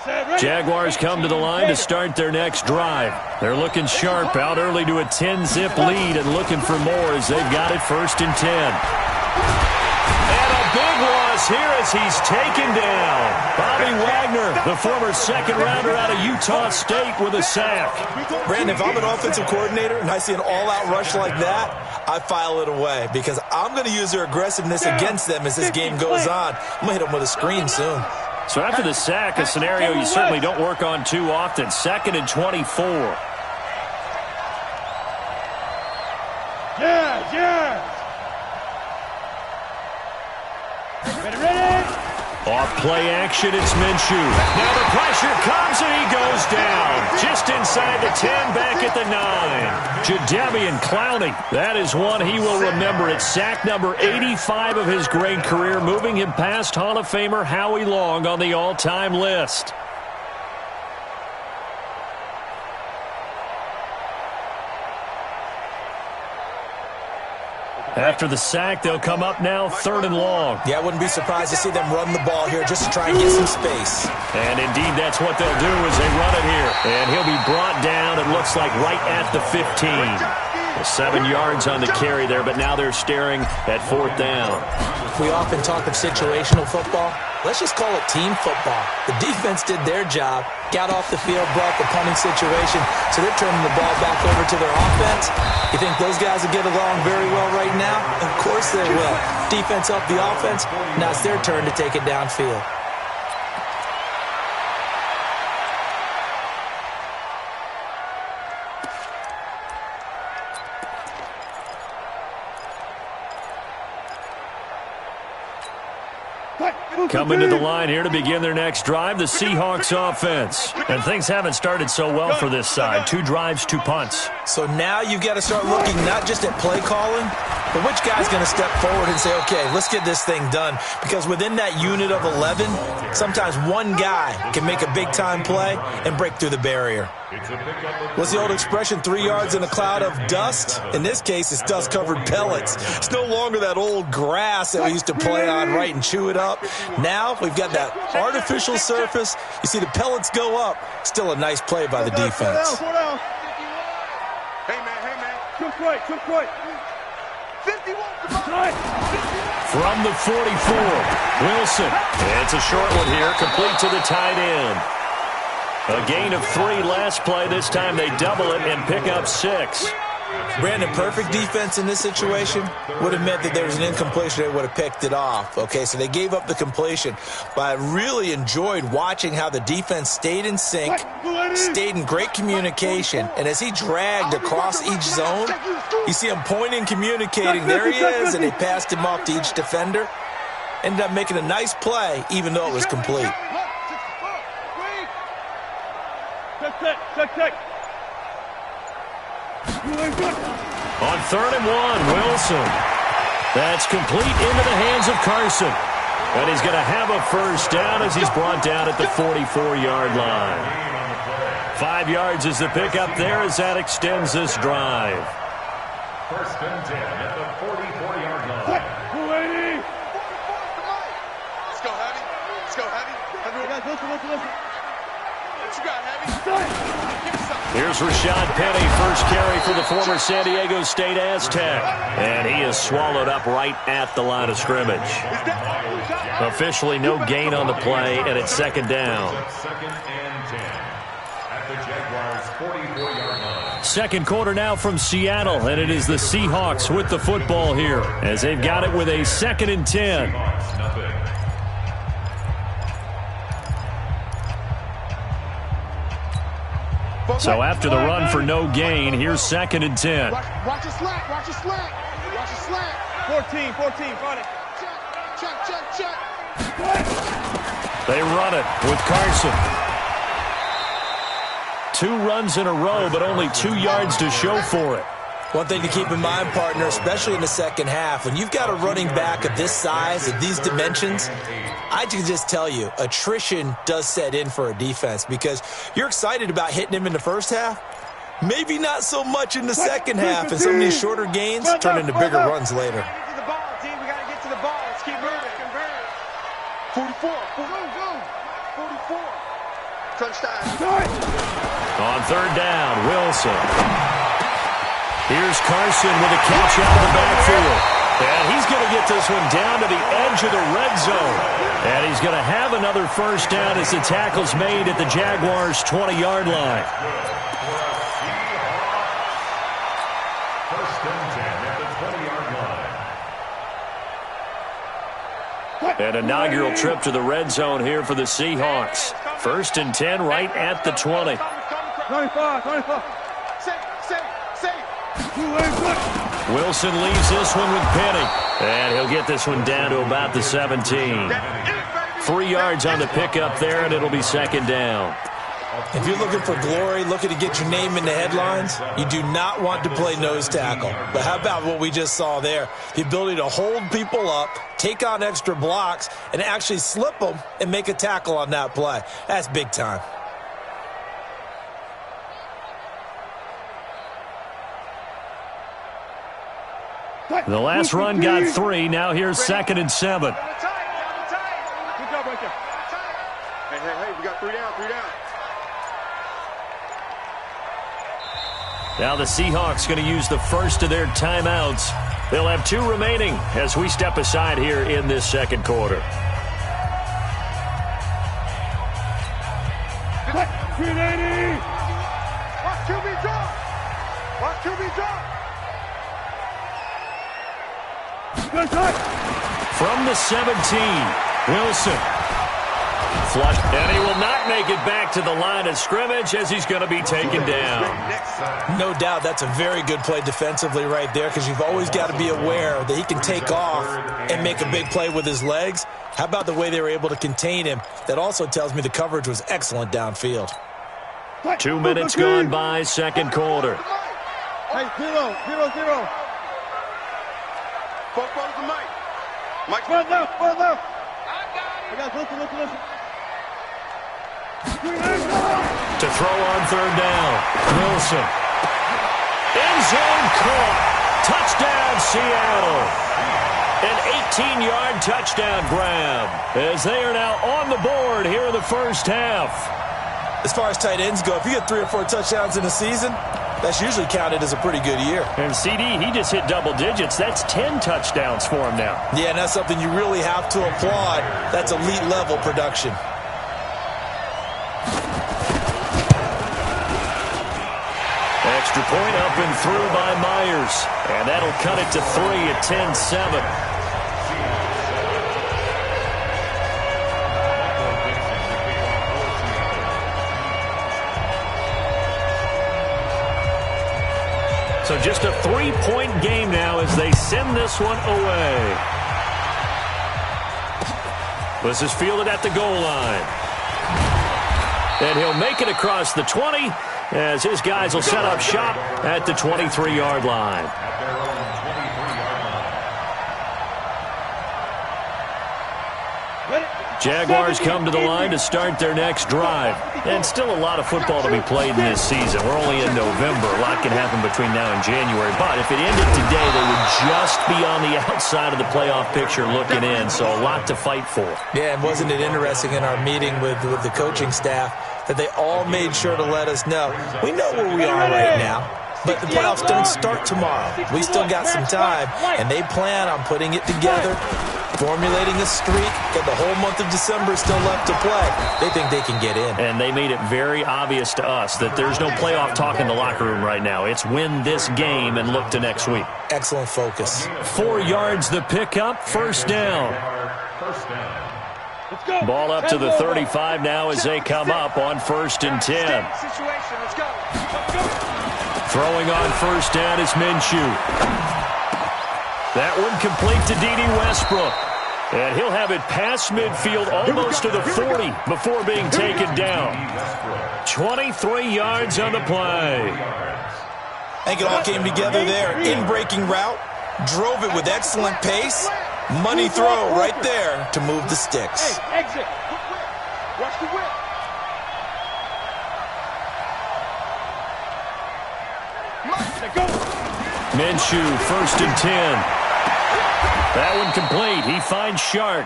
Jaguars come to the line to start their next drive. They're looking sharp, out early to a 10-zip lead and looking for more as they've got it 1st and 10. And a big loss here as he's taken down. Bobby Wagner, the former second-rounder out of Utah State, with a sack. Brandon, if I'm an offensive coordinator and I see an all-out rush like that, I file it away because I'm going to use their aggressiveness against them as this game goes on. I'm going to hit them with a screen soon. So after the sack, a scenario you certainly don't work on too often. 2nd and 24. Off play action, it's Minshew. Now the pressure comes and he goes down. Just inside the 10, back at the 9. Jadeveon Clowney. That is one he will remember. It's sack number 85 of his great career, moving him past Hall of Famer Howie Long on the all-time list. After the sack, they'll come up now 3rd and long. Yeah, I wouldn't be surprised to see them run the ball here just to try and get some space. And indeed, that's what they'll do as they run it here. And he'll be brought down, it looks like, right at the 15. 7 yards on the carry there, but now they're staring at 4th down. We often talk of situational football. Let's just call it team football. The defense did their job, got off the field, brought the punting situation, so they're turning the ball back over to their offense. You think those guys will get along very well right now? Of course they will. Defense up the offense. Now it's their turn to take it downfield. Coming to the line here to begin their next drive, the Seahawks offense. And things haven't started so well for this side. 2 drives, 2 punts. So now you've got to start looking not just at play calling, but which guy's going to step forward and say, okay, let's get this thing done. Because within that unit of 11, sometimes one guy can make a big-time play and break through the barrier. What's the old expression, 3 yards in a cloud of dust? In this case, it's dust-covered pellets. It's no longer that old grass that we used to play on, right, and chew it up. Now we've got that artificial surface. You see the pellets go up. Still a nice play by the defense. Hey, man. Quick right. 51. From the 44, Wilson. It's a short one here, complete to the tight end. A gain of 3 last play. This time they double it and pick up 6. Brandon, perfect defense in this situation would have meant that there was an incompletion. They would have picked it off. Okay, so they gave up the completion. But I really enjoyed watching how the defense stayed in sync, stayed in great communication, and as he dragged across each zone, you see him pointing, communicating. There he is, and they passed him off to each defender. Ended up making a nice play, even though it was complete. Check. On 3rd and 1, Wilson. That's complete into the hands of Carson. And he's going to have a 1st down as he's brought down at the 44-yard line. 5 yards is the pickup there as that extends this drive. 1st and 10 at the 44-yard line. 280. Let's go, Heavy. Listen. What you got, Heavy? Here's Rashad Penny, first carry for the former San Diego State Aztec. And he is swallowed up right at the line of scrimmage. Officially no gain on the play, and it's 2nd down. 2nd and 10 at the Jaguars' 44-yard line. Second quarter now from Seattle, and it is the Seahawks with the football here as they've got it with a 2nd and 10. Seahawks, nothing. So after the run for no gain, here's 2nd and 10. Watch your slant. 14, front it. Check. They run it with Carson. 2 runs in a row, but only 2 yards to show for it. One thing to keep in mind, partner, especially in the second half, when you've got a running back of this size, of these dimensions, I can just tell you, attrition does set in for a defense because you're excited about hitting him in the first half. Maybe not so much in the second half, and some of these shorter gains turn into bigger runs later. Get to the ball, team. We got to get to the ball. Let's keep moving. 44. Touchdown. On third down, Wilson. Here's Carson with a catch out of the backfield. And he's going to get this one down to the edge of the red zone. And he's going to have another first down as the tackle's made at the Jaguars' 20-yard line. First and 10 at the 20-yard line. An inaugural trip to the red zone here for the Seahawks. First and 10 right at the 20. 25. Wilson leaves this one with Penny. And he'll get this one down to about the 17. 3 yards on the pickup there, and it'll be second down. If you're looking for glory, looking to get your name in the headlines, you do not want to play nose tackle. But how about what we just saw there? The ability to hold people up, take on extra blocks, and actually slip them and make a tackle on that play. That's big time. The last run got 3. Now here's second and 7. Good job right there. Hey, we got 3 down. Now the Seahawks going to use the first of their timeouts. They'll have 2 remaining as we step aside here in this second quarter. Watch QB drop. From the 17, Wilson. Flush, and he will not make it back to the line of scrimmage as he's going to be taken down. No doubt that's a very good play defensively right there, because you've always got to be aware that he can take off and make a big play with his legs. How about the way they were able to contain him? That also tells me the coverage was excellent downfield. 2 minutes gone by, second quarter. Hey, 0. Both brothers to Mike. Mike, one left. I got listen. To throw on third down, Wilson. End zone caught. Touchdown, Seattle. An 18-yard touchdown grab as they are now on the board here in the first half. As far as tight ends go, if you get 3 or 4 touchdowns in a season, that's usually counted as a pretty good year. And CD, he just hit double digits. That's 10 touchdowns for him now. Yeah, and that's something you really have to applaud. That's elite level production. Extra point up and through by Myers. And that'll cut it to 3 at 10-7. So just a 3-point game now as they send this one away. This is fielded at the goal line. And he'll make it across the 20 as his guys will set up shop at the 23-yard line. Jaguars come to the line to start their next drive. And still a lot of football to be played in this season. We're only in November. A lot can happen between now and January. But if it ended today, they would just be on the outside of the playoff picture looking in. So a lot to fight for. Yeah, and wasn't it interesting in our meeting with the coaching staff that they all made sure to let us know, we know where we are right now, but the playoffs don't start tomorrow. We still got some time, and they plan on putting it together, formulating a streak, got the whole month of December still left to play. They think they can get in. And they made it very obvious to us that there's no playoff talk in the locker room right now. It's win this game and look to next week. Excellent focus. 4 yards the pickup, first down. Ball up to the 35 now as they come up on 1st and 10. Throwing on first down is Minshew. That one complete to D.D. Westbrook. And he'll have it past midfield almost to the 40 before being taken down. 23 yards on the play. I think it all came together there. In-breaking route, drove it with excellent pace. Money throw right there to move the sticks. Hey, exit. Watch the whip. Minshew, 1st and 10. That one complete. He finds Shark.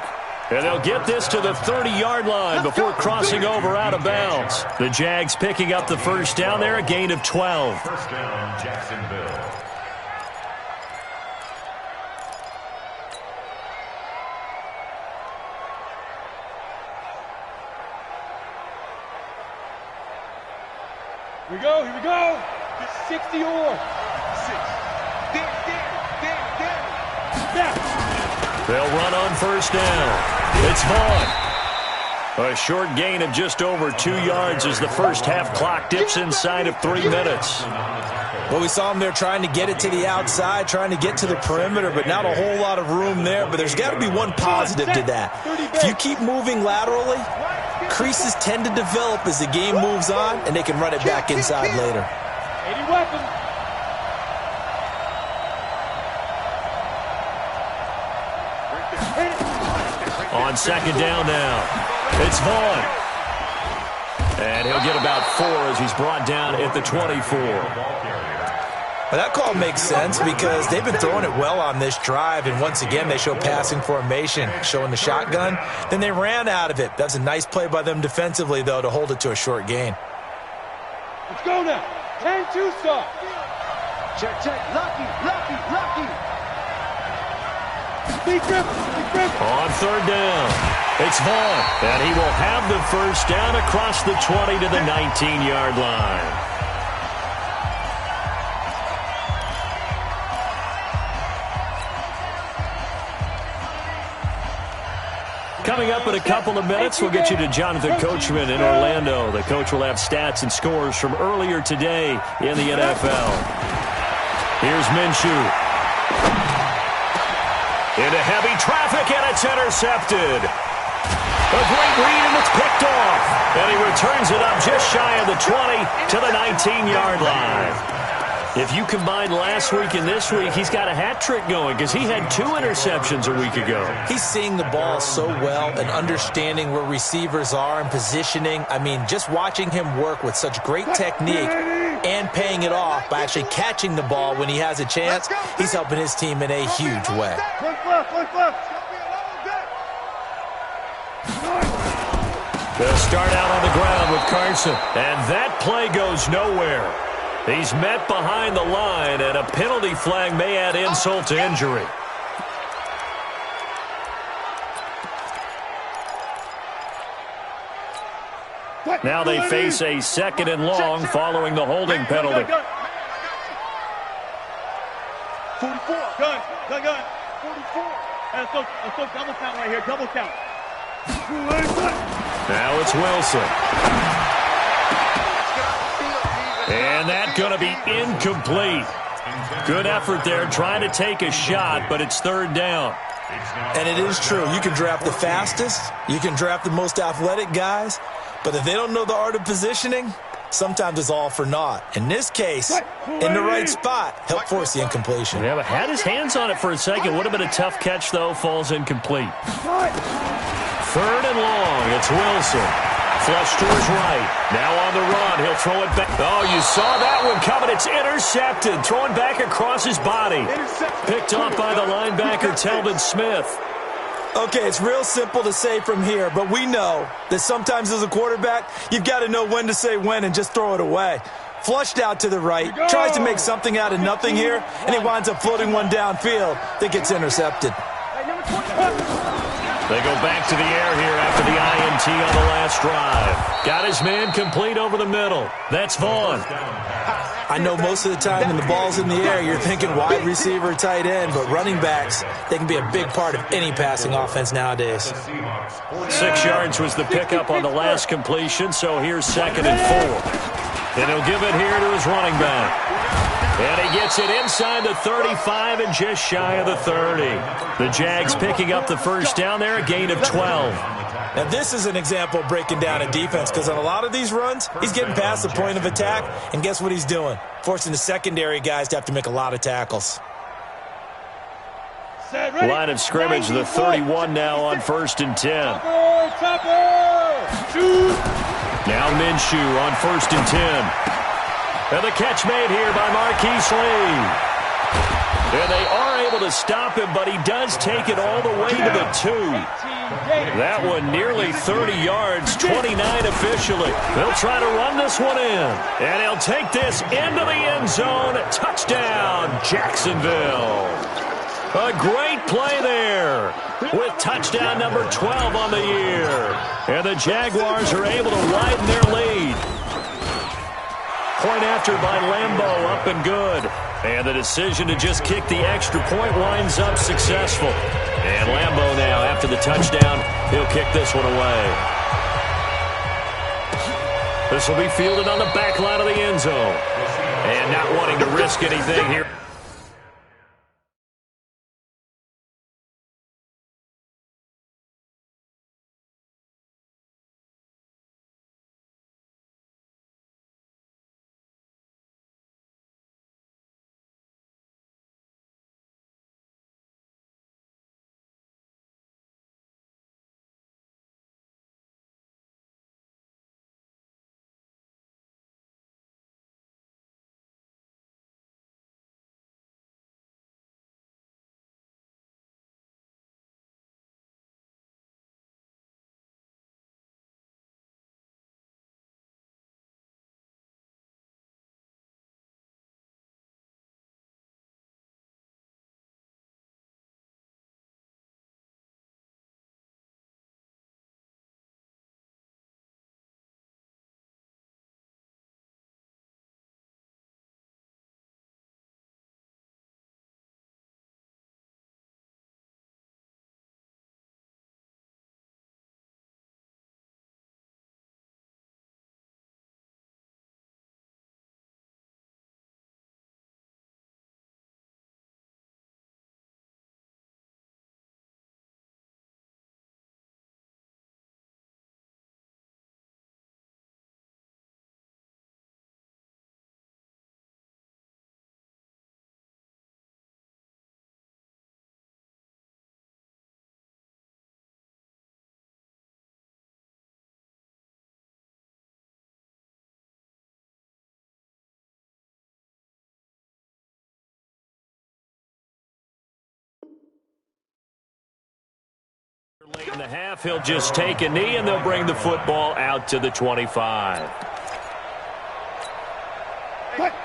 And they'll get this to the 30-yard line before crossing over out of bounds. The Jags picking up the first down there, a gain of 12. First down, Jacksonville. Here we go. 60 or 6. They'll run on first down. It's Vaughn. A short gain of just over 2 yards as the first half clock dips inside of 3 minutes. Well, we saw him there trying to get it to the outside, trying to get to the perimeter, but not a whole lot of room there. But there's got to be one positive to that. If you keep moving laterally, creases tend to develop as the game moves on, and they can run it back inside later. 80 weapons. On second down now, it's Vaughn. And he'll get about 4 as he's brought down at the 24. Well, that call makes sense because they've been throwing it well on this drive, and once again they show passing formation, showing the shotgun. Then they ran out of it. That's a nice play by them defensively, though, to hold it to a short gain. Let's go now. 10-2 stop. Check. Lucky. Big grip. On third down, it's Vaughn, and he will have the first down across the 20 to the 19-yard line. Coming up in a couple of minutes, we'll get you to Jonathan Coachman in Orlando. The coach will have stats and scores from earlier today in the NFL. Here's Minshew. Into heavy traffic, and it's intercepted. A great read, and it's picked off. And he returns it up just shy of the 20 to the 19-yard line. If you combine last week and this week, he's got a hat trick going because he had 2 interceptions a week ago. He's seeing the ball so well and understanding where receivers are and positioning. I mean, just watching him work with such great technique and paying it off by actually catching the ball when he has a chance, he's helping his team in a huge way. They'll start out on the ground with Carson, and that play goes nowhere. He's met behind the line, and a penalty flag may add insult to injury. Now they face a 2nd and long following the holding penalty. 44, gun. 44. Let's go double count right here, double count. Now it's Wilson. And that's going to be incomplete. Good effort there trying to take a shot, but it's 3rd down. And it is true. You can draft the fastest. You can draft the most athletic guys. But if they don't know the art of positioning, sometimes it's all for naught. In this case, in the right spot, help force the incompletion. Yeah, but had his hands on it for a second. Would have been a tough catch, though. Falls incomplete. 3rd and long. It's Wilson. Flush to his right. Now on the run. He'll throw it back. Oh, you saw that one coming. It's intercepted. Throwing back across his body. Picked off by the linebacker, Telvin Smith. Okay, it's real simple to say from here, but we know that sometimes as a quarterback, you've got to know when to say when and just throw it away. Flushed out to the right, tries to make something out of nothing here, and he winds up floating one downfield that gets intercepted. They go back to the air here after the INT on the last drive. Got his man complete over the middle. That's Vaughn. I know most of the time when the ball's in the air, you're thinking wide receiver, tight end, but running backs, they can be a big part of any passing offense nowadays. 6 yards was the pickup on the last completion, so here's 2nd and 4. And he'll give it here to his running back. And he gets it inside the 35 and just shy of the 30. The Jags picking up the first down there, a gain of 12. Now, this is an example of breaking down a defense because on a lot of these runs, he's getting past the point of attack, and guess what he's doing? Forcing the secondary guys to have to make a lot of tackles. Line of scrimmage, the 31 now on 1st and 10. Now Minshew on 1st and 10. And the catch made here by Marquise Lee. And they are able to stop him, but he does take it all the way to the 2. That one nearly 30 yards, 29 officially. They'll try to run this one in. And he'll take this into the end zone. Touchdown, Jacksonville. A great play there with touchdown number 12 on the year. And the Jaguars are able to widen their lead. Point after by Lambeau, up and good. And the decision to just kick the extra point winds up successful. And Lambeau now, after the touchdown, he'll kick this one away. This will be fielded on the back line of the end zone. And not wanting to risk anything here. Late in the half, he'll just take a knee, and they'll bring the football out to the 25.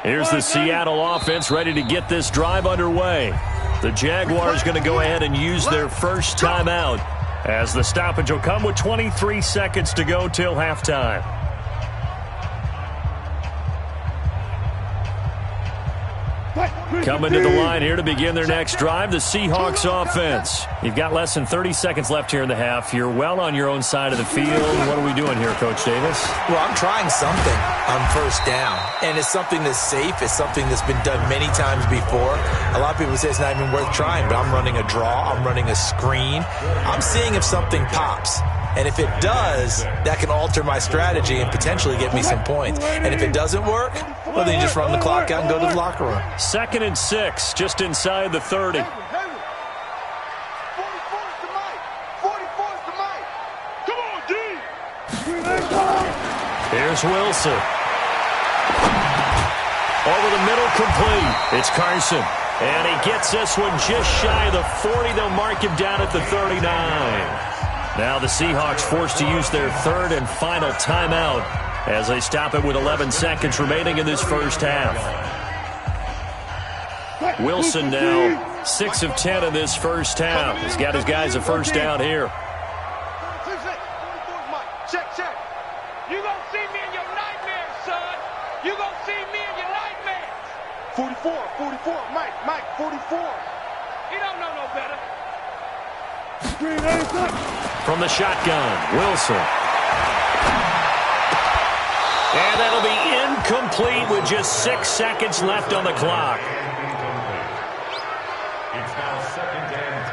Here's the Seattle offense ready to get this drive underway. The Jaguars going to go ahead and use their first timeout, as the stoppage will come with 23 seconds to go till halftime. Coming to the line here to begin their next drive, the Seahawks offense. You've got less than 30 seconds left here in the half. You're well on your own side of the field. What are we doing here, Coach Davis? Well, I'm trying something on first down, and it's something that's safe. It's something that's been done many times before. A lot of people say it's not even worth trying, but I'm running a draw. I'm running a screen. I'm seeing if something pops. And if it does, that can alter my strategy and potentially get me some points. And if it doesn't work, well, then you just run the clock out and go to the locker room. 2nd and 6, just inside the 30. 44's the mic. 44's the mic. Come on, D. Here's Wilson. Over the middle, complete. It's Carson. And he gets this one just shy of the 40. They'll mark him down at the 39. Now the Seahawks forced to use their third and final timeout as they stop it with 11 seconds remaining in this first half. Wilson now 6 of 10 in this first half. He's got his guys a first down here. Check, check. You gonna see me in your nightmares, son. You gonna see me in your nightmares. 44, Mike, 44. You don't know no better. From the shotgun, Wilson. And that'll be incomplete with just 6 seconds left on the clock. It's now 2nd and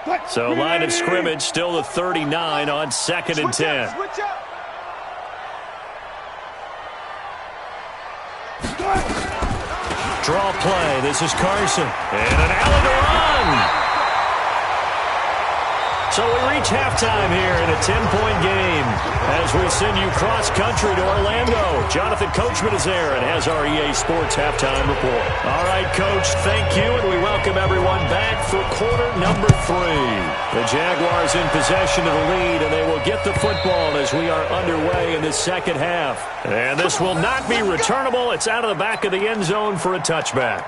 10. So line of scrimmage still the 39 on 2nd and 10. Switch up. Draw play. This is Carson. And an alley to run. So we reach halftime here in a 10-point game as we send you cross-country to Orlando. Jonathan Coachman is there and has our EA Sports halftime report. All right, Coach, thank you, and we welcome everyone back for quarter number 3. The Jaguars in possession of the lead, and they will get the football as we are underway in the second half. And this will not be returnable. It's out of the back of the end zone for a touchback.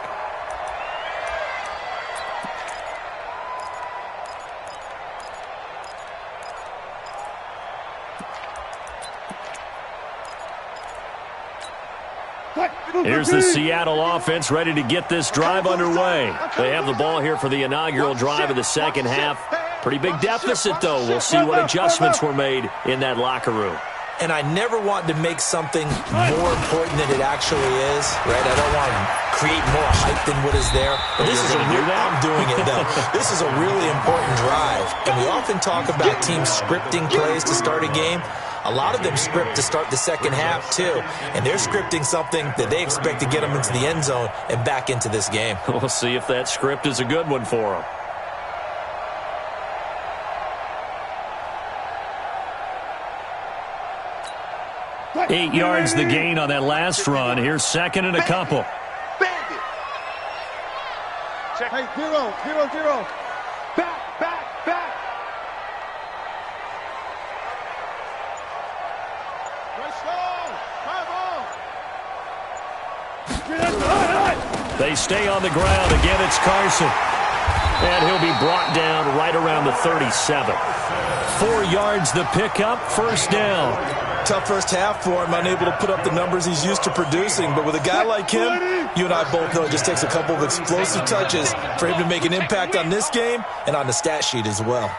Here's the Seattle offense ready to get this drive underway. They have the ball here for the inaugural drive of the second half. Pretty big deficit, though. We'll see what adjustments were made in that locker room. And I never want to make something more important than it actually is, right? I don't want to create more hype than what is there. But this is I'm doing it, though. This is a really important drive. And we often talk about teams scripting plays to start a game. A lot of them script to start the second half, too. And they're scripting something that they expect to get them into the end zone and back into this game. We'll see if that script is a good one for them. 8 yards the gain on that last run. Here's second and a couple. Check. Hey, zero. Back. They stay on the ground. Again, it's Carson. And he'll be brought down right around the 37. 4 yards the pickup, first down. Tough first half for him, unable to put up the numbers he's used to producing. But with a guy like him, you and I both know it just takes a couple of explosive touches for him to make an impact on this game and on the stat sheet as well.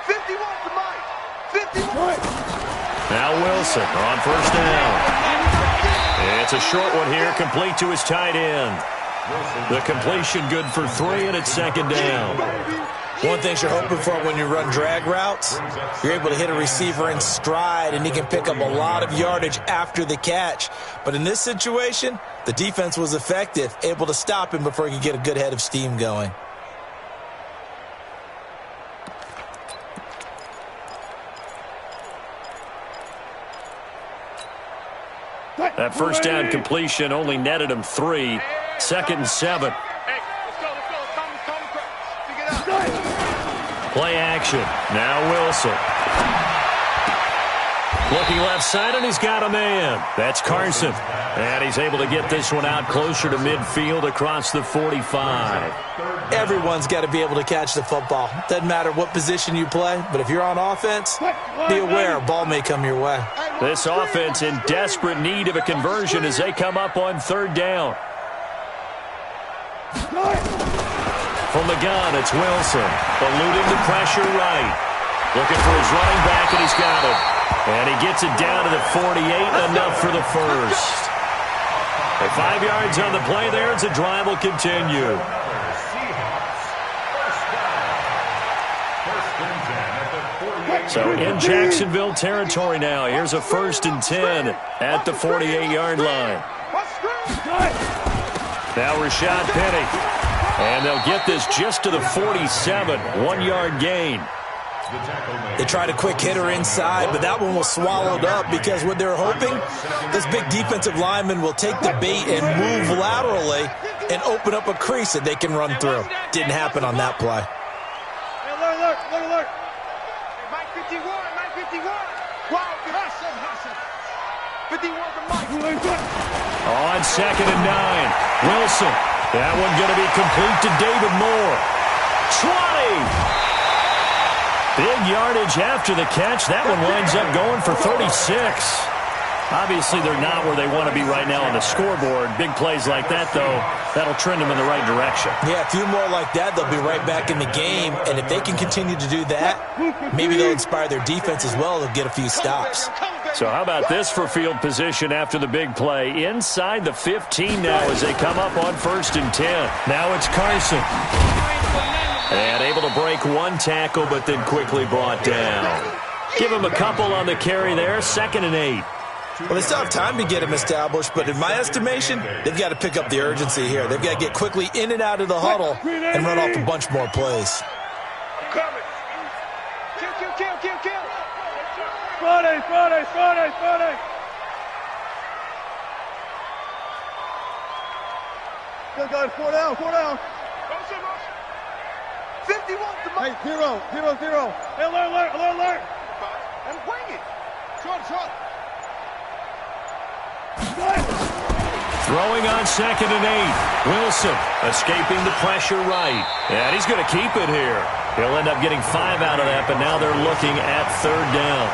51 to Mike. 51. Now Wilson on first down. It's a short one here, complete to his tight end. The completion good for 3, and it's second down. One thing you're hoping for when you run drag routes, you're able to hit a receiver in stride, and he can pick up a lot of yardage after the catch. But in this situation, the defense was effective, able to stop him before he could get a good head of steam going. That first down completion only netted him 3. Second and 7. Hey, let's go. Play action. Now Wilson. Looking left side, and he's got a man. That's Carson. And he's able to get this one out closer to midfield across the 45. Everyone's got to be able to catch the football. Doesn't matter what position you play, but if you're on offense, be aware a ball may come your way. This offense in desperate need of a conversion as they come up on third down. From the gun, it's Wilson. Eluding the pressure right. Looking for his running back, and he's got it. And he gets it down to the 48, enough for the first. 5 yards on the play there as the drive will continue. So in Jacksonville territory now. Here's a 1st and 10 at the 48-yard line. Now Rashad Penny. And they'll get this just to the 47. 1-yard gain. They tried a quick hitter inside, but that one was swallowed up because what they're hoping, this big defensive lineman will take the bait and move laterally and open up a crease that they can run through. Didn't happen on that play. Hey, look. Mike 51. Wow, Hassan. 51 to Mike. On 2nd and 9. Wilson. That one going to be complete to David Moore. 20. Big yardage after the catch. That one winds up going for 36. Obviously, they're not where they want to be right now on the scoreboard. Big plays like that, though, that'll trend them in the right direction. Yeah, a few more like that, they'll be right back in the game. And if they can continue to do that, maybe they'll inspire their defense as well. They'll get a few stops. So how about this for field position after the big play? Inside the 15 now as they come up on 1st and 10. Now it's Carson. And able to break one tackle, but then quickly brought down. Give him a couple on the carry there. 2nd and 8. Well, they still have time to get him established, but in my estimation, they've got to pick up the urgency here. They've got to get quickly in and out of the huddle and run off a bunch more plays. I'm coming. Kill. Friday. Good guys, 4 down. 51 to my... Hey, 0. Hey, alert. I'm winging. Short. Throwing on 2nd and 8. Wilson escaping the pressure right. And he's going to keep it here. He'll end up getting 5 out of that, but now they're looking at 3rd down.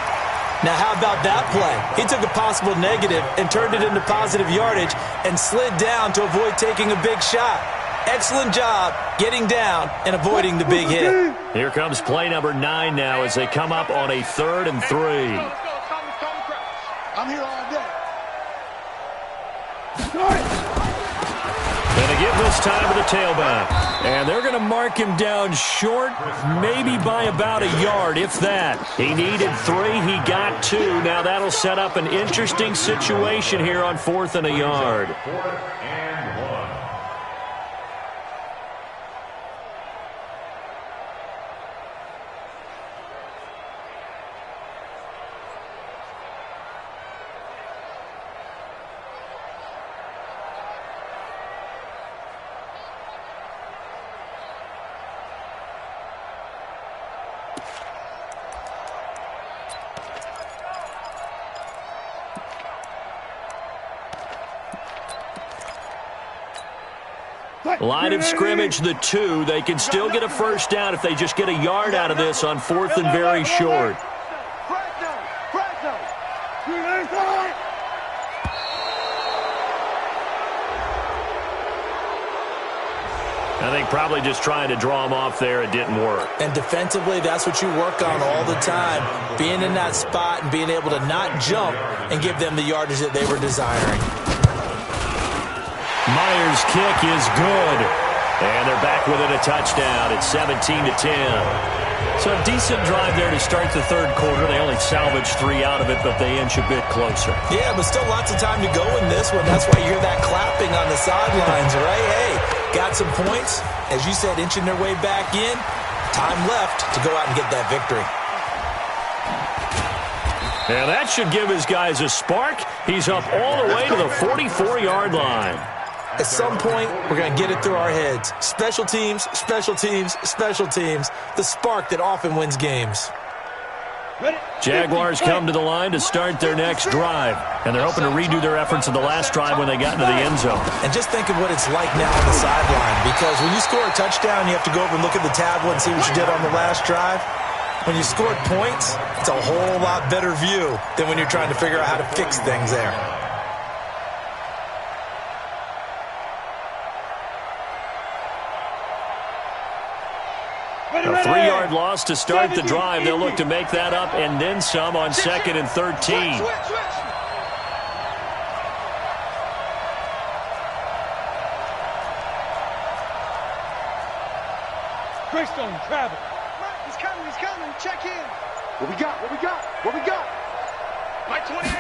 Now, how about that play? He took a possible negative and turned it into positive yardage and slid down to avoid taking a big shot. Excellent job getting down and avoiding the big hit. Here comes play number 9 now as they come up on a 3rd and 3. I'm here all day. And they give this time to the tailback. And they're going to mark him down short, maybe by about a yard, if that. He needed 3, he got 2. Now that'll set up an interesting situation here on 4th and a yard. 4th and 1. Line of scrimmage, the 2. They can still get a 1st down if they just get a yard out of this on 4th and very short. I think probably just trying to draw him off there, it didn't work. And defensively, that's what you work on all the time. Being in that spot and being able to not jump and give them the yardage that they were desiring. Myers' kick is good. And they're back within a touchdown. It's 17-10. So a decent drive there to start the 3rd quarter. They only salvaged 3 out of it, but they inch a bit closer. Yeah, but still lots of time to go in this one. That's why you hear that clapping on the sidelines, right? Hey, got some points. As you said, inching their way back in. Time left to go out and get that victory. And that should give his guys a spark. He's up all the way to the 44-yard line. At some point, we're going to get it through our heads. Special teams. The spark that often wins games. Jaguars come to the line to start their next drive. And they're hoping to redo their efforts in the last drive when they got into the end zone. And just think of what it's like now on the sideline. Because when you score a touchdown, you have to go over and look at the tablet and see what you did on the last drive. When you scored points, it's a whole lot better view than when you're trying to figure out how to fix things there. A 3-yard loss to start the drive. They'll look to make that up and then some on 2nd and 13. Greystone, travel. He's coming. Check in. What we got? My 28.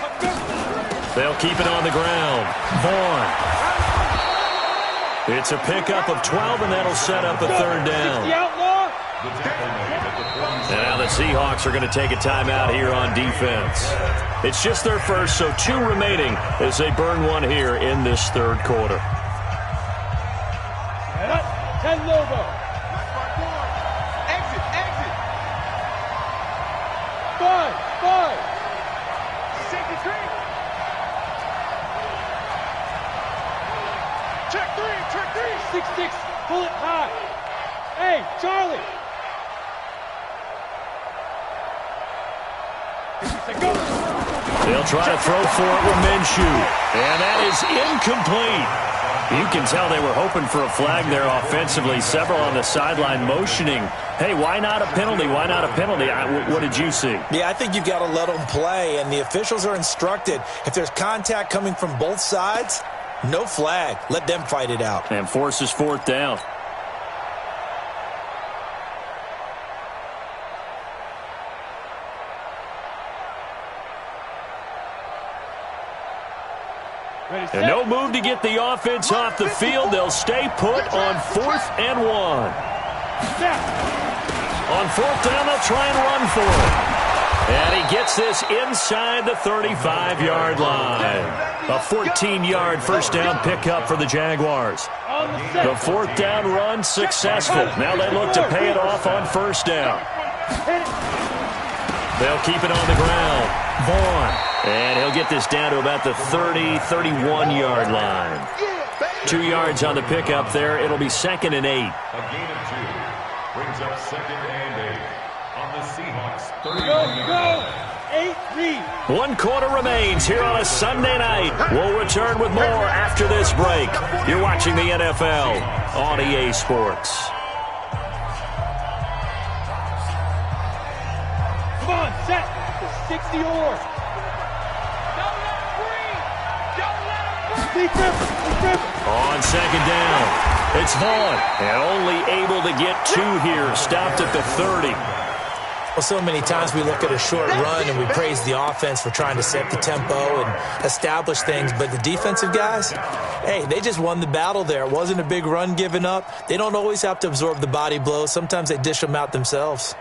They'll keep it on the ground. Vaughn. It's a pickup of 12, and that'll set up a 3rd down. The outlaw. And now the Seahawks are going to take a timeout here on defense. It's just their first, so 2 remaining as they burn 1 here in this 3rd quarter. 10 logo. Exit. 5. Safety 3. Check 3. 6. Pull it high. Hey, Charlie. They'll try to throw for it with Minshew. And that is incomplete. You can tell they were hoping for a flag there offensively. Several on the sideline motioning. Hey, why not a penalty? What did you see? Yeah, I think you've got to let them play, and the officials are instructed. If there's contact coming from both sides, no flag. Let them fight it out. And forces 4th down. And no move to get the offense off the field. They'll stay put on 4th and 1. On 4th down, they'll try and run for it. And he gets this inside the 35-yard line. A 14-yard first down pickup for the Jaguars. The 4th down run successful. Now they look to pay it off on 1st down. They'll keep it on the ground. Vaughn. And he'll get this down to about the 30, 31-yard line. 2 yards on the pickup there. It'll be 2nd and 8. A gain of 2 brings up 2nd and 8 on the Seahawks. Go! 8 lead. 1 quarter remains here on a Sunday night. We'll return with more after this break. You're watching the NFL on EA Sports. Come on, set. 60 or. On 2nd down, it's Vaughn. And only able to get 2 here. Stopped at the 30. Well, so many times we look at a short run and we praise the offense for trying to set the tempo and establish things. But the defensive guys, hey, they just won the battle there. It wasn't a big run given up. They don't always have to absorb the body blows. Sometimes they dish them out themselves.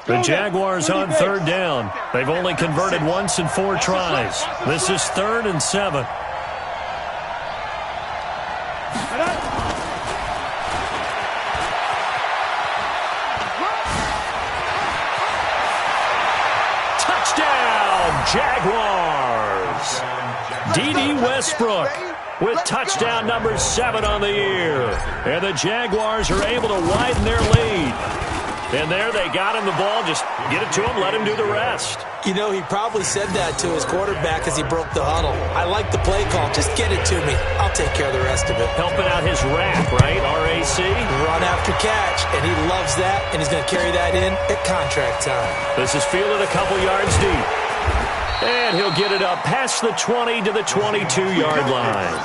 The Jaguars on 3rd down. They've only converted once in 4 tries. This is 3rd and 7. Touchdown, Jaguars. D.D. Westbrook with touchdown number 7 on the year. And the Jaguars are able to widen their lead. And there they got him the ball. Just get it to him, let him do the rest. You know, he probably said that to his quarterback as he broke the huddle. I like the play call. Just get it to me. I'll take care of the rest of it. Helping out his RAC, right? R-A-C? Run after catch. And he loves that, and he's going to carry that in at contract time. This is fielded a couple yards deep. And he'll get it up past the 20 to the 22-yard line.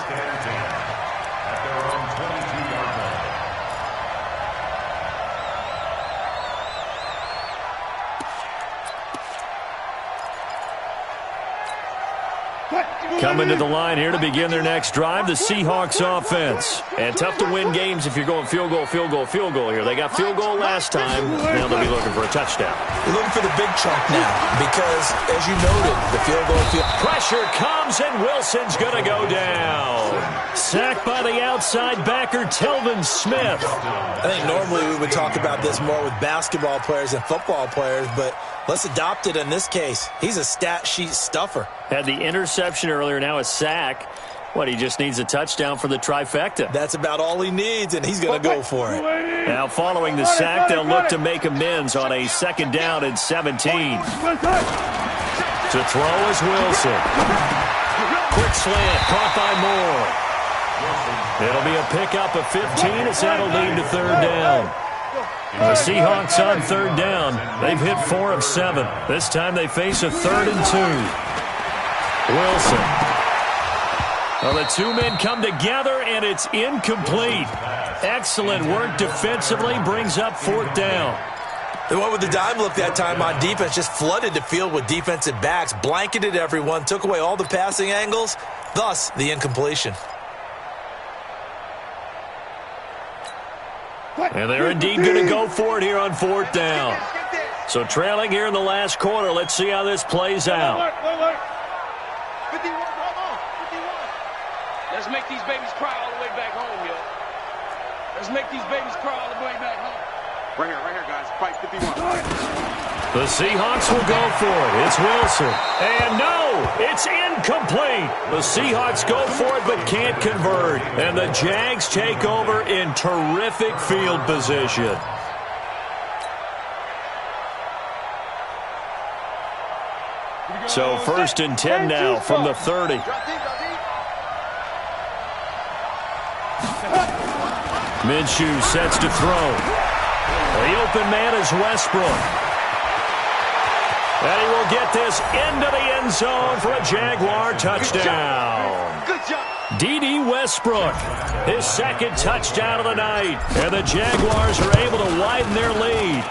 Coming to the line here to begin their next drive, the Seahawks offense. And tough to win games if you're going field goal, field goal, field goal here. They got field goal last time. Now they'll be looking for a touchdown. They're looking for the big chunk now because, as you noted, the field goal pressure comes, and Wilson's going to go down. Sacked by the outside backer, Telvin Smith. I think normally we would talk about this more with basketball players than football players, but let's adopt it in this case. He's a stat sheet stuffer. Had the interception earlier, now a sack. What, he just needs a touchdown for the trifecta. That's about all he needs, and he's going to go for it. Now, following the sack, they'll look to make amends on a 2nd down and 17. To throw is Wilson. Quick slant, caught by Moore. It'll be a pickup of 15 as that'll lead to 3rd down. The Seahawks on 3rd down. They've hit 4 of 7. This time they face a 3rd and 2. Wilson. Well, the 2 men come together, and it's incomplete. Excellent work defensively, brings up 4th down. They went with the dime look that time on defense, just flooded the field with defensive backs, blanketed everyone, took away all the passing angles, thus the incompletion. And they're indeed going to go for it here on 4th down. So trailing here in the last quarter, let's see how this plays out. 51, come on, 51. Let's make these babies cry all the way back home, yo. Let's make these babies cry all the way back home. Right here, guys. Fight 51. The Seahawks will go for it. It's Wilson. And no, it's incomplete. The Seahawks go for it but can't convert. And the Jags take over in terrific field position. So 1st and 10 now from the 30. Minshew sets to throw. The open man is Westbrook. And he will get this into the end zone for a Jaguar touchdown. Good job. D.D. Westbrook, his 2nd touchdown of the night. And the Jaguars are able to widen their lead.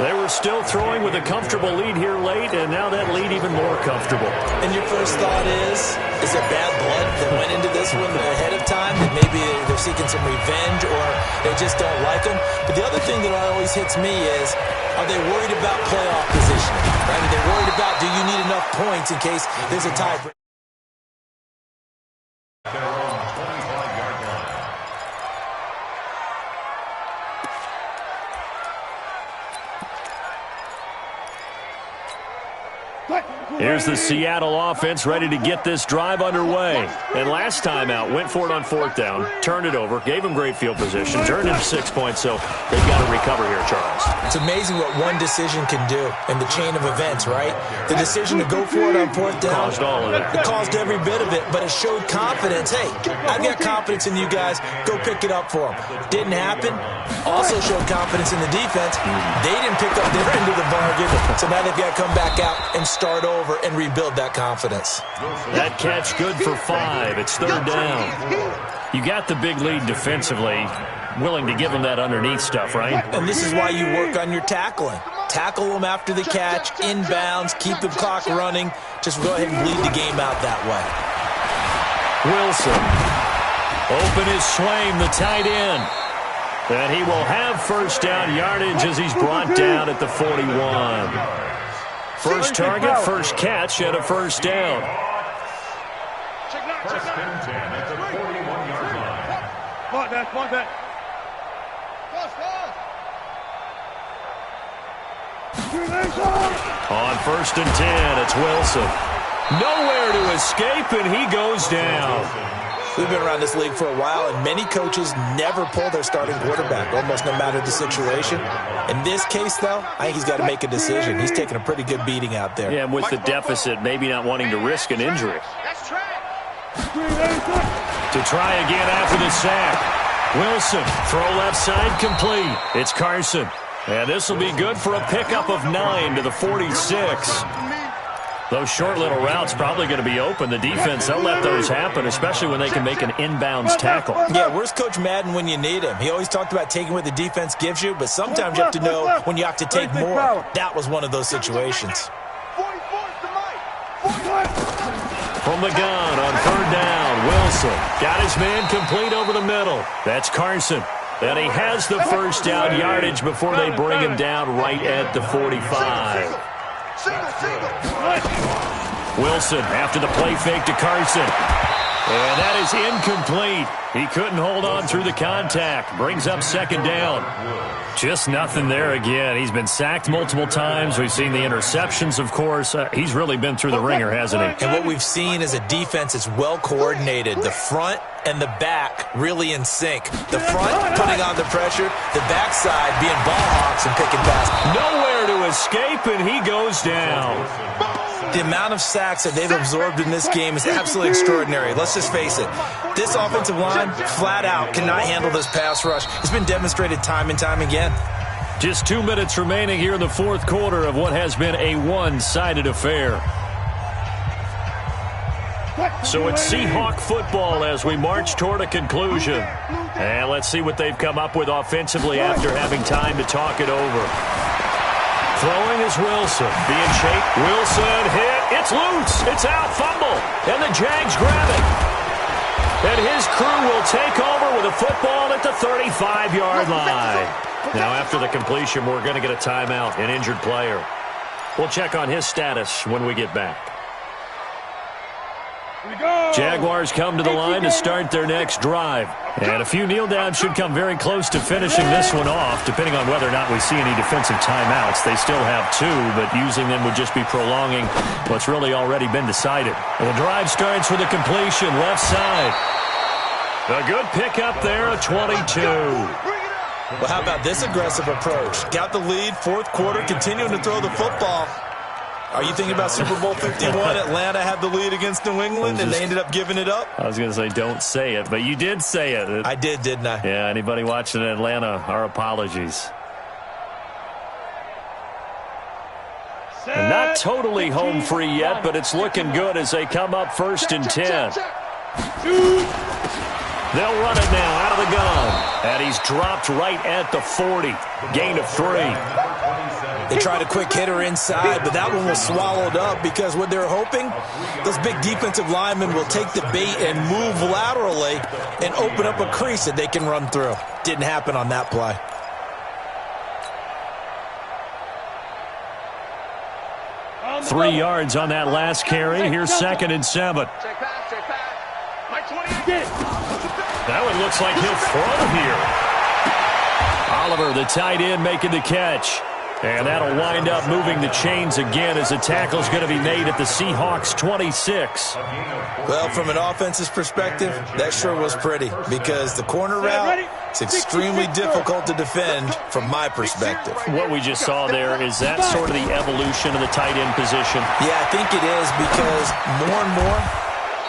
They were still throwing with a comfortable lead here late, and now that lead even more comfortable. And your first thought is it bad blood that went into this one ahead of time? That maybe they're seeking some revenge or they just don't like them? But the other thing that always hits me is, are they worried about playoff positioning? Right? Are they worried about, do you need enough points in case there's a tiebreaker? Here's the Seattle offense ready to get this drive underway. And last time out, went for it on fourth down, turned it over, gave them great field position, turned into 6 points, so they've got to recover here, Charles. It's amazing what one decision can do in the chain of events, right? The decision to go for it on fourth down. Caused all of it. It caused every bit of it, but it showed confidence. Hey, I've got confidence in you guys. Go pick it up for them. Didn't happen. Also showed confidence in the defense. They didn't pick up their end of the bargain, so now they've got to come back out and start over and rebuild that confidence. That catch good for 5. It's third down. You got the big lead defensively, willing to give them that underneath stuff, right? And this is why you work on your tackling. Tackle them after the catch, inbounds, keep the clock running. Just go ahead and bleed the game out that way. Wilson. Open is Swaim, the tight end. And he will have first down yardage as he's brought down at the 41. First target, first catch, and a first down. First and 10 at the 41-yard line. Come on, Dad. On first and 10, it's Wilson. Nowhere to escape, and he goes down. We've been around this league for a while, and many coaches never pull their starting quarterback, almost no matter the situation. In this case, though, I think he's got to make a decision. He's taking a pretty good beating out there. Yeah, and with the deficit, maybe not wanting to risk an injury. To try again after the sack. Wilson, throw left side, complete. It's Carson. And this will be good for a pickup of 9 to the 46. Those short little routes probably going to be open. The defense, they'll let those happen, especially when they can make an inbounds tackle. Yeah, where's Coach Madden when you need him? He always talked about taking what the defense gives you, but sometimes you have to know when you have to take more. That was one of those situations. From the gun on third down, Wilson got his man complete over the middle. That's Carson. And he has the first down yardage before they bring him down right at the 45. Wilson after the play fake to Carson. And that is incomplete. He couldn't hold on through the contact. Brings up second down. Just nothing there again. He's been sacked multiple times. We've seen the interceptions, of course. He's really been through the ringer, hasn't he? And what we've seen is a defense that's well coordinated. The front and the back really in sync. The front putting on the pressure. The backside being ball hawks and picking passes. Nowhere to escape, and he goes down. The amount of sacks that they've absorbed in this game is absolutely extraordinary. Let's just face it. This offensive line, flat out, cannot handle this pass rush. It's been demonstrated time and time again. Just 2 minutes remaining here in the fourth quarter of what has been a one-sided affair. So it's Seahawk football as we march toward a conclusion. And let's see what they've come up with offensively after having time to talk it over. Throwing is Wilson. Being shaped. Wilson hit. It's loose. It's out. Fumble. And the Jags grab it. And his crew will take over with a football at the 35-yard line. Now, after the completion, we're going to get a timeout, an injured player. We'll check on his status when we get back. Jaguars come to the line to start their next drive. And a few kneel downs should come very close to finishing this one off, depending on whether or not we see any defensive timeouts. They still have 2, but using them would just be prolonging what's really already been decided. And the drive starts with a completion left side. A good pickup there, a 22. Well, how about this aggressive approach? Got the lead, fourth quarter, continuing to throw the football. Are you thinking about Super Bowl 51? Atlanta had the lead against New England, and they ended up giving it up? I was going to say don't say it, but you did say it. I did, didn't I? Yeah, anybody watching in Atlanta, our apologies. And not totally home free yet, but it's looking good as they come up first and 10. They'll run it now out of the gun. And he's dropped right at the 40. Gain of 3. They tried a quick hitter inside, but that one was swallowed up because what they're hoping, those big defensive linemen will take the bait and move laterally and open up a crease that they can run through. Didn't happen on that play. Three yards on that last carry. Here's 2nd and 7. Check pass, check pass. Mike 28. That one looks like he'll throw here. Oliver, the tight end, making the catch. And that'll wind up moving the chains again as the tackle's going to be made at the Seahawks 26. Well, from an offense's perspective, that sure was pretty because the corner route is extremely difficult to defend from my perspective. What we just saw there, is that sort of the evolution of the tight end position? Yeah, I think it is because more and more,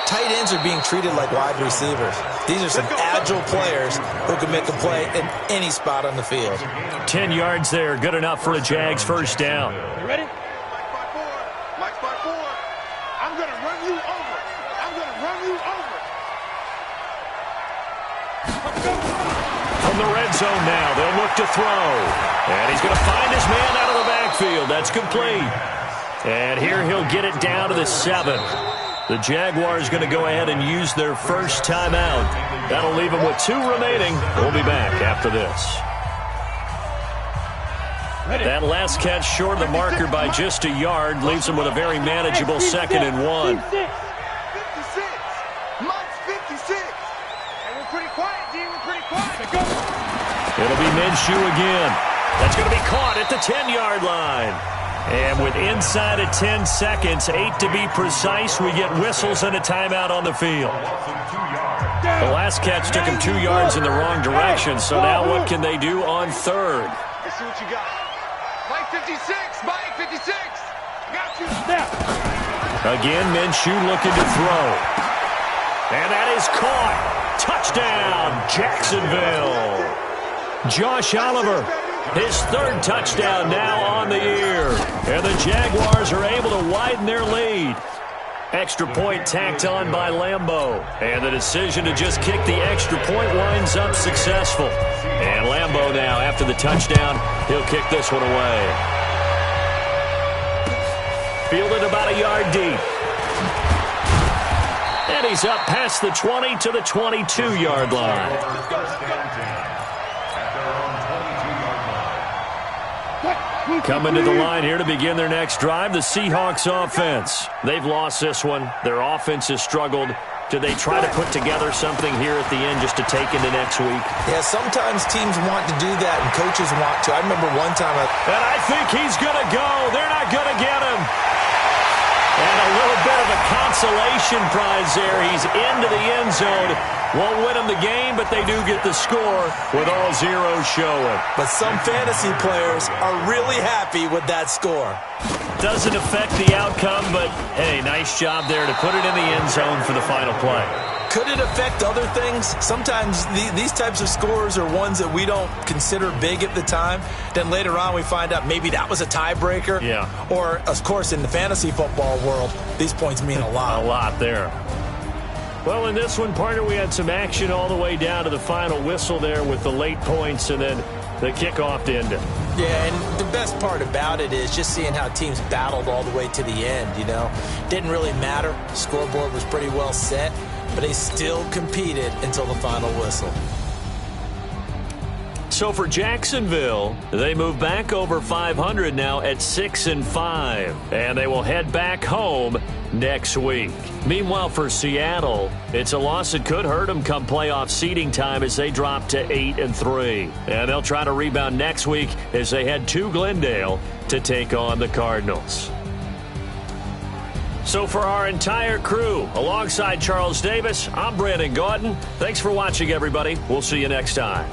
tight ends are being treated like wide receivers. These are some agile players who can make a play in any spot on the field. 10 yards there, good enough for a Jags first down. You ready? Mike 5-4. I'm going to run you over. I'm going to run you over. From the red zone now, they'll look to throw. And he's going to find his man out of the backfield. That's complete. And here he'll get it down to the 7. The Jaguars going to go ahead and use their first timeout. That'll leave them with 2 remaining. We'll be back after this. That last catch short of the marker by just a yard leaves them with a very manageable 2nd and 1. 56. Mike's 56. And we're pretty quiet, D. We're pretty quiet. Go. It'll be Minshew again. That's going to be caught at the 10-yard line. And with inside of 10 seconds, 8 to be precise, we get whistles and a timeout on the field. The last catch took him 2 yards in the wrong direction, so now what can they do on 3rd? Let's see what you got. Mike 56. Mike 56. Got you. Again, Minshew looking to throw. And that is caught. Touchdown, Jacksonville. Josh Oliver, his 3rd touchdown now on the year. And the Jaguars are able to widen their lead. Extra point tacked on by Lambeau. And the decision to just kick the extra point winds up successful. And Lambeau now, after the touchdown, he'll kick this one away. Fielded about a yard deep. And he's up past the 20 to the 22-yard line. Coming to the line here to begin their next drive, the Seahawks offense. They've lost this one. Their offense has struggled. Do they try to put together something here at the end just to take into next week? Yeah, sometimes teams want to do that and coaches want to. I remember one time. And I think he's going to go. They're not going to get him. And a little bit of a consolation prize there. He's into the end zone. Won't win them the game, but they do get the score with all zeros showing. But some fantasy players are really happy with that score. Doesn't affect the outcome, but, hey, nice job there to put it in the end zone for the final play. Could it affect other things? Sometimes these types of scores are ones that we don't consider big at the time. Then later on we find out maybe that was a tiebreaker. Yeah. Or, of course, in the fantasy football world, these points mean a lot. A lot there. Well, in this one, partner, we had some action all the way down to the final whistle there with the late points and then the kickoff to end it. Yeah, and the best part about it is just seeing how teams battled all the way to the end, you know. Didn't really matter. The scoreboard was pretty well set, but they still competed until the final whistle. So for Jacksonville, they move back over 500 now at 6-5, and they will head back home next week. Meanwhile, for Seattle, it's a loss that could hurt them come playoff seeding time as they drop to 8-3. And they'll try to rebound next week as they head to Glendale to take on the Cardinals. So for our entire crew, alongside Charles Davis, I'm Brandon Gautin. Thanks for watching, everybody. We'll see you next time.